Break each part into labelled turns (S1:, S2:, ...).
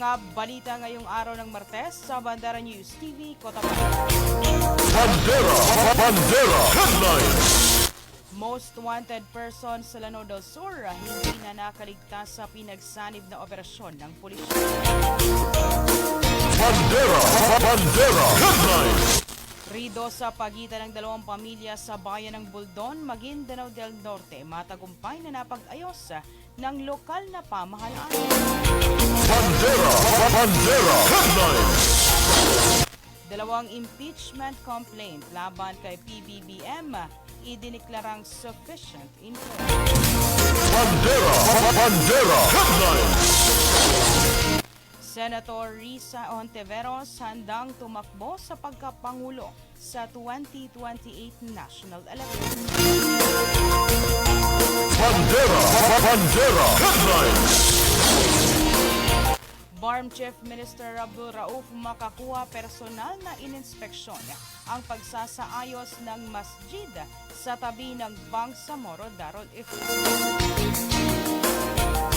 S1: mga balita ngayong araw ng Martes sa Bandera News TV, Cotabato.
S2: Bandera Headlines.
S1: Most wanted person sa Lanao del Sur hindi na nakaligtas sa pinagsanib na operasyon ng pulisya.
S2: Bandera Headlines.
S1: Rido sa pagitan ng dalawang pamilya sa bayan ng Buldon, Maguindanao del Norte, matagumpay na napag-ayos ng lokal na pamahalaan.
S2: Bandera Headlines.
S1: Dalawang impeachment complaint laban kay PBBM idiniklarang sufficient in court.
S2: Bandera Headlines.
S1: Senator Risa Hontiveros handang tumakbo sa pagkapangulo sa 2028 national election.
S2: Bandera Headlines.
S1: BARM Chief Minister Abdul Rauf makakuha personal na ininspeksyon ang pagsasaayos ng masjid sa tabi ng Bangsamoro Darul Iftar.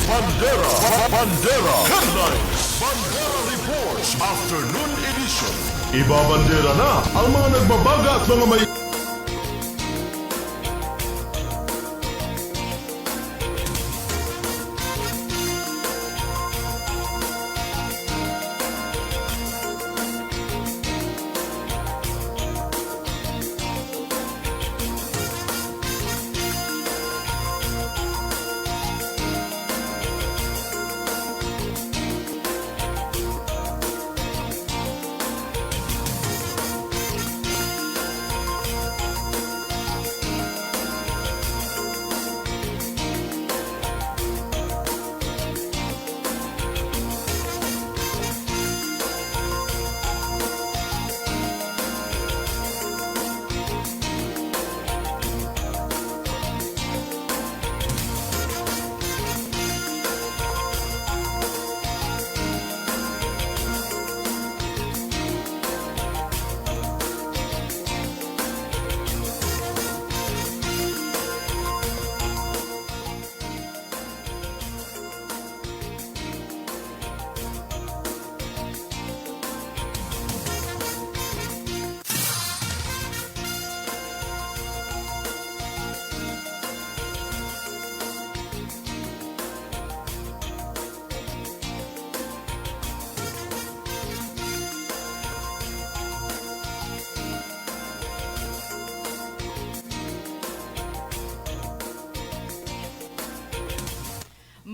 S2: Bandera Headlines. Bandera Reports Afternoon Edition. Ibabandera na ang mga nagbabaga at mga may...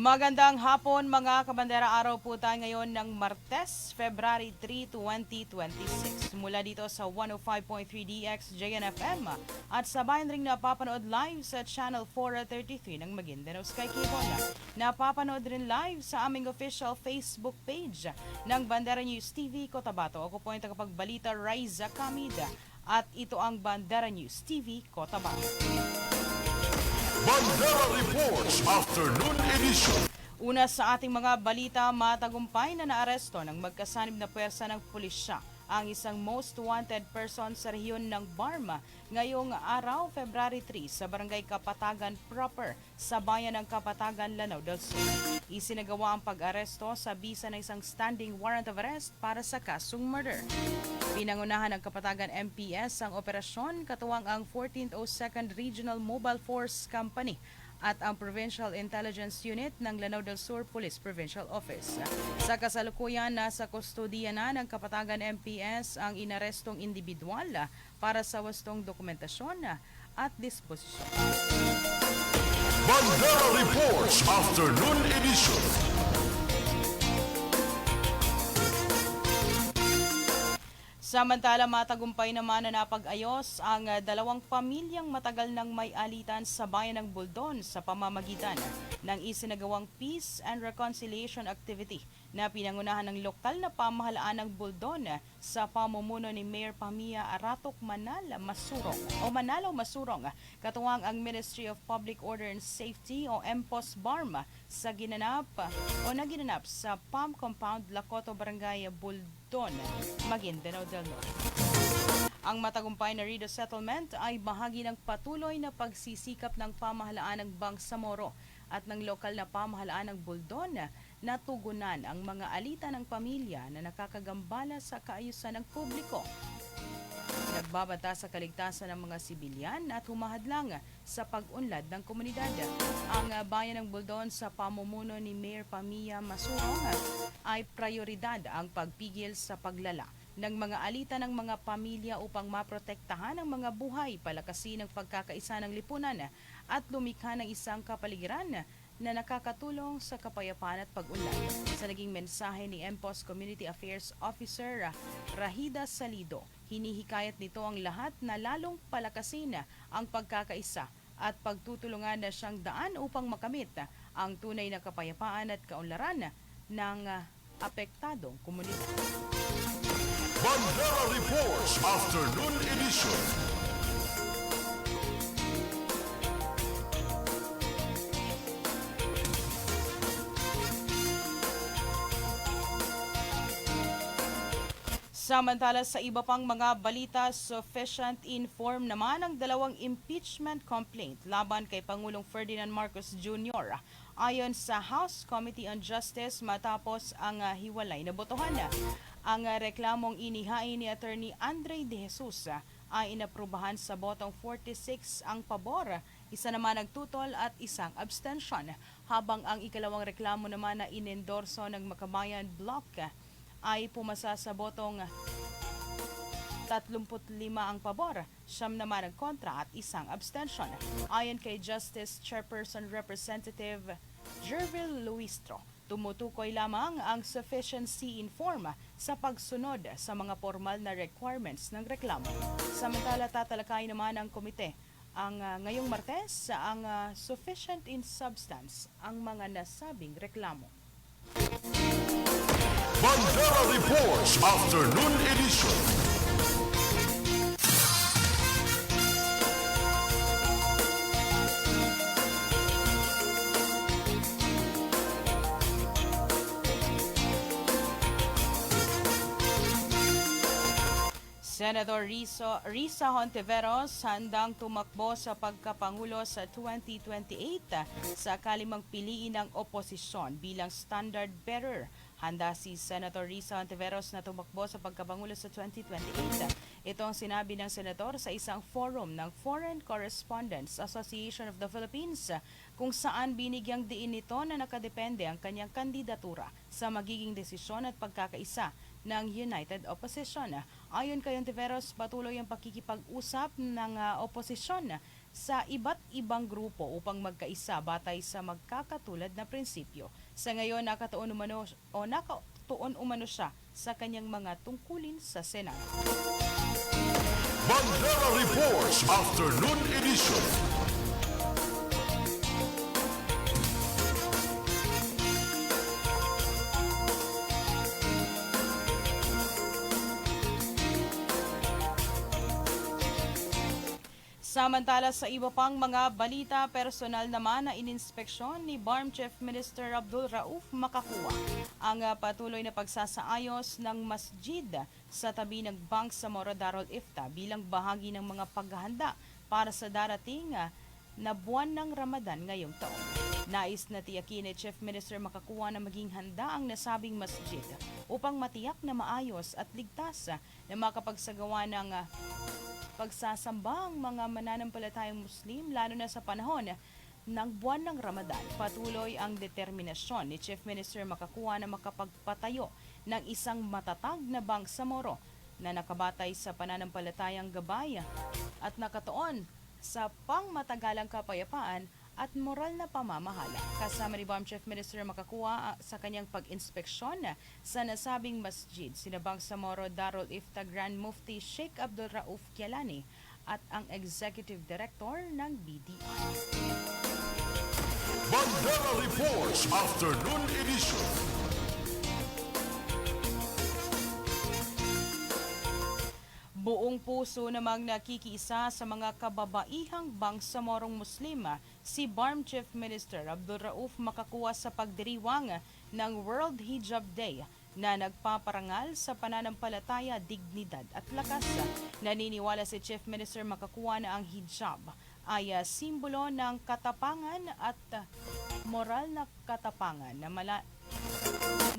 S1: Magandang hapon mga kabandera, araw po tayo ngayon ng Martes, February 3, 2026. Mula dito sa 105.3 DX JNFM at sabayan ring napapanood live sa Channel 433 ng Maguindanao Sky Cable. Napapanood rin live sa aming official Facebook page ng Bandera News TV Cotabato. Ako po yung tagapagbalita Raiza Camida at ito ang Bandera News TV Cotabato.
S2: Bandera Reports Afternoon Edition.
S1: Una sa ating mga balita, matagumpay na naaresto ng magkasanib na puwersa ng pulisya ang isang most wanted person sa rehiyon ng Barma ngayong araw, February 3, sa Barangay Kapatagan proper sa bayan ng Kapatagan, Lanao del Sur. Isinagawa ang pag-aresto sa bisa ng isang standing warrant of arrest para sa kasong murder. Pinangunahan ng Kapatagan MPS ang operasyon katuwang ang 1402nd Regional Mobile Force Company at ang Provincial Intelligence Unit ng Lanao del Sur Police Provincial Office. Sa kasalukuyan, nasa kustodiya na ng Kapatagan MPS ang inarestong individual para sa wastong dokumentasyon at disposisyon.
S2: Bandera Reports Afternoon Edition.
S1: Samantala, matagumpay naman na napag-ayos ang dalawang pamilyang matagal nang may alitan sa bayan ng Buldon sa pamamagitan ng isinagawang Peace and Reconciliation Activity na pinangunahan ng lokal na pamahalaan ng Buldon sa pamumuno ni Mayor Pamia Aratok Manalo Masurong, katuwang ang Ministry of Public Order and Safety o MPOS Barma sa naginanap sa PAM Compound Lacoto Barangay Buldon, Maguindanao del Norte. Ang matagumpay na Rido Settlement ay bahagi ng patuloy na pagsisikap ng pamahalaan ng Bangsamoro at ng lokal na pamahalaan ng Buldon natugunan ang mga alita ng pamilya na nakakagambala sa kaayusan ng publiko. Nagbabanta sa kaligtasan ng mga sibilyan at humahadlang sa pag-unlad ng komunidad. Ang bayan ng Buldon sa pamumuno ni Mayor Pamilla Masurong ay prioridad ang pagpigil sa paglala ng mga alita ng mga pamilya upang maprotektahan ang mga buhay, palakasin ang pagkakaisa ng lipunan at lumikha ng isang kapaligiran na nakakatulong sa kapayapaan at pag-unlad. Sa naging mensahe ni MPOS Community Affairs Officer Rahida Salido, hinihikayat nito ang lahat na lalong palakasin ang pagkakaisa at pagtutulungan na siyang daan upang makamit ang tunay na kapayapaan at kaunlaran ng apektadong komunidad.
S2: Bandera Reports Afternoon Edition.
S1: Samantala sa iba pang mga balita, sufficient inform naman ang dalawang impeachment complaint laban kay Pangulong Ferdinand Marcos Jr. Ayon sa House Committee on Justice matapos ang hiwalay na botohan. Ang reklamong inihain ni Attorney Andre De Jesus ay inaprubahan sa botong 46 ang pabor, isa naman nagtutol at isang abstention, habang ang ikalawang reklamo naman na inendorso ng Makabayan Bloc ay pumasa sa botong 35 ang pabor, 9 naman ang kontra at isang abstention. Ayon kay Justice Chairperson Representative Jervil Luistro, tumutukoy lamang ang sufficiency in form sa pagsunod sa mga formal na requirements ng reklamo. Samantala, tatalakay naman ang komite ang ngayong Martes ang sufficient in substance ang mga nasabing reklamo.
S2: Bandera Reports Afternoon Edition.
S1: Senator Risa Hontiveros handang tumakbo sa pagkapangulo sa 2028 sakali piliin ng oposisyon bilang standard bearer. Handa si Senator Risa Hontiveros na tumakbo sa pagkapangulo sa 2028. Ito ang sinabi ng senador sa isang forum ng Foreign Correspondents Association of the Philippines kung saan binigyang diin nito na nakadepende ang kanyang kandidatura sa magiging desisyon at pagkakaisa ng United Opposition. Ayon kay Hontiveros, patuloy ang pakikipag-usap ng oposisyon sa iba't ibang grupo upang magkaisa batay sa magkakatulad na prinsipyo. Sa ngayon, nakatuon umano siya sa kanyang mga tungkulin sa Senado.
S2: Bandera Reports Afternoon Edition.
S1: Samantala sa iba pang mga balita, personal naman na ininspeksyon ni BARM Chief Minister Abdul Rauf Makakua ang patuloy na pagsasaayos ng masjid sa tabi ng Bangsamoro Darul Ifta bilang bahagi ng mga paghahanda para sa darating na buwan ng Ramadan ngayong taon. Nais na tiyakin ni Chief Minister Makakua na maging handa ang nasabing masjid upang matiyak na maayos at ligtas na makapagsagawa ng pagsasamba ang mga mananampalatayang Muslim lalo na sa panahon ng buwan ng Ramadan. Patuloy ang determinasyon ni Chief Minister Makakua na makapagpatayo ng isang matatag na Bangsamoro na nakabatay sa pananampalatayang gabay at nakatuon sa pangmatagalang kapayapaan at moral na pamamahala. Kasama ni BARM Chief Minister Makakua sa kanyang pag-inspeksyon sa nasabing masjid, sina Bangsamoro Darul Ifta Grand Mufti Sheikh Abdul Rauf Kialani at ang Executive Director ng BDI.
S2: Bandera Reports Afternoon Edition.
S1: Buong puso namang nakikiisa sa mga kababaihang Bangsamorong Muslim si BARM Chief Minister Abdul Rauf Makakua sa pagdiriwang ng World Hijab Day na nagpaparangal sa pananampalataya, dignidad at lakas. Naniniwala si Chief Minister Makakua na ang hijab ay simbolo ng katapangan at moral na katapangan na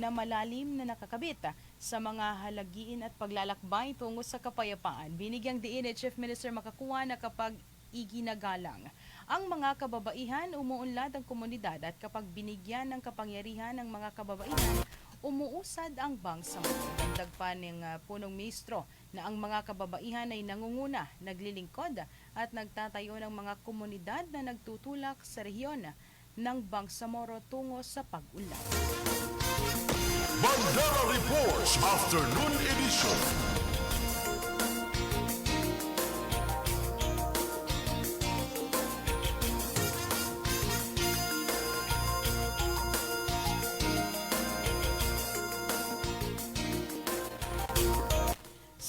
S1: na malalim na nakakabit sa mga halagiin at paglalakbay tungo sa kapayapaan. Binigyang diin ni Chief Minister Makakuwa na kapag iginagalang ang mga kababaihan, umuunlad ang komunidad at kapag binigyan ng kapangyarihan ng mga kababaihan, umuusad ang bangsamoro. Dagdag pa ng punong ministro na ang mga kababaihan ay nangunguna, naglilingkod at nagtatayo ng mga komunidad na nagtutulak sa rehiyon ng Bangsamoro tungo sa pag-unlad.
S2: Bandera Reports Afternoon Edition.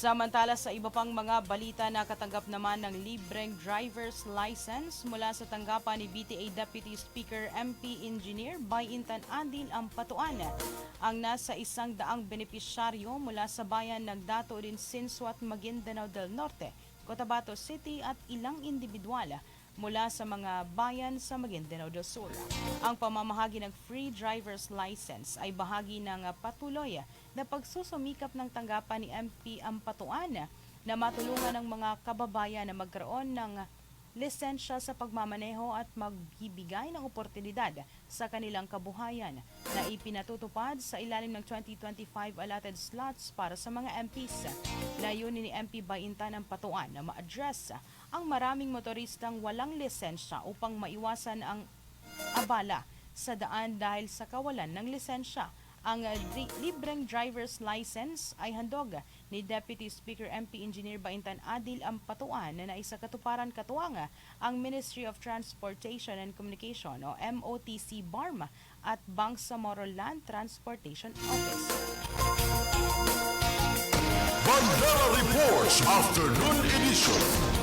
S1: Samantala sa iba pang mga balita, nakatanggap naman ng libreng driver's license mula sa tanggapan ni BTA Deputy Speaker MP Engineer Bayintan Adil Ampatuan ang nasa 100 benepisyaryo mula sa bayan ng Dato din Sinswat, Maguindanao del Norte, Cotabato City at ilang individual mula sa mga bayan sa Maguindanao del Sur. Ang pamamahagi ng free driver's license ay bahagi ng patuloy na pagsusumikap ng tanggapan ni MP Ampatuan na matulungan ng mga kababayan na magkaroon ng lisensya sa pagmamaneho at magbibigay ng oportunidad sa kanilang kabuhayan na ipinatutupad sa ilalim ng 2025 allotted slots para sa mga MPs. Layunin ni MP Bayintan Ampatuan na ma-address ang maraming motoristang walang lisensya upang maiwasan ang abala sa daan dahil sa kawalan ng lisensya. Ang libreng driver's license ay handog ni Deputy Speaker MP Engineer Bayintan Adil Ampatuan na naisakatuparan katuwang ang Ministry of Transportation and Communication o MOTC BARMA at Bangsamoro Land Transportation Office.
S2: Bandera Reports Afternoon Edition.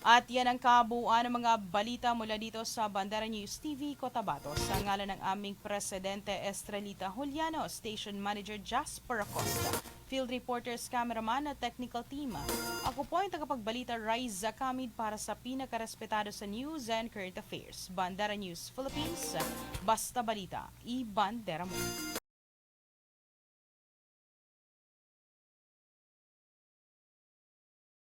S1: At yan ang kabuuan ng mga balita mula dito sa Bandera News TV, Cotabato. Sa ngalan ng aming Presidente Estrelita Juliano, Station Manager Jasper Acosta, Field Reporters, Cameraman at Technical Team. Ako po ang tagapagbalita Raiza Kamid para sa pinakarespetado sa News and Current Affairs. Bandera News Philippines, basta balita, i-bandera mo.